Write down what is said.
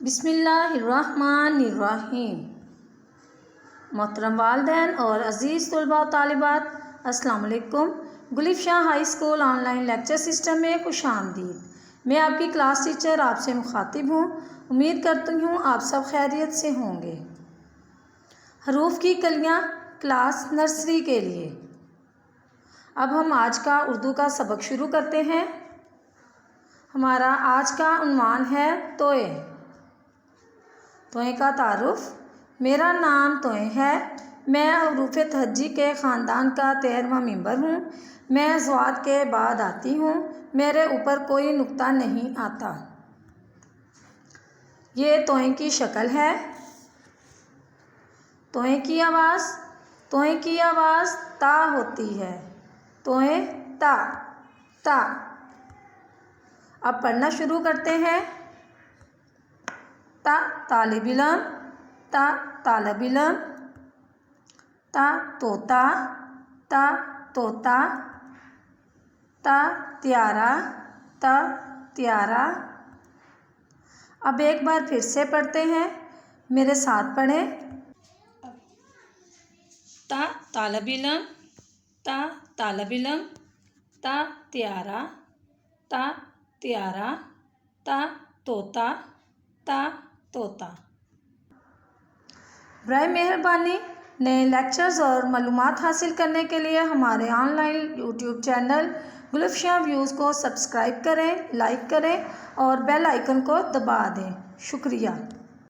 बिस्मिल्लाहिर्रहमानिर्रहीम। मोहतरम वालिदैन और अज़ीज़ तलबा व तालिबात, अस्सलाम वालेकुम। Gulif Shah high school online lecture system में खुशामदीद। मैं आपकी क्लास टीचर आपसे मुखातिब हूँ। उम्मीद करती हूँ आप सब खैरियत से होंगे। हरूफ की कलियाँ क्लास नर्सरी के लिए। अब हम आज का उर्दू का सबक शुरू करते हैं। हमारा आज का उन्वान है तोए। तोए का तारुफ। मेरा नाम तोए है। मैं हरूफ तहज्जी के ख़ानदान का 13वां मेंबर हूँ। मैं ज़्वाद के बाद आती हूँ। मेरे ऊपर कोई नुक्ता नहीं आता। ये तोए की शक्ल है। तोए की आवाज़ ता होती है। तोए ता ता। अब पढ़ना शुरू करते हैं। ता तालिब इल्म, ता तालिब इल्म, ता तोता, ता तोता, ता त्यारा, ता त्यारा। अब एक बार फिर से पढ़ते हैं, मेरे साथ पढ़ें। ता तालिब इल्म, ता तालिब इल्म, ता त्यारा, ता त्यारा, ता तोता, ता तोता। बराए मेहरबानी नए लेक्चर्स और मालूमात हासिल करने के लिए हमारे online YouTube channel Gulif Shah views को सब्सक्राइब करें, लाइक करें और बेल आइकन को दबा दें। शुक्रिया।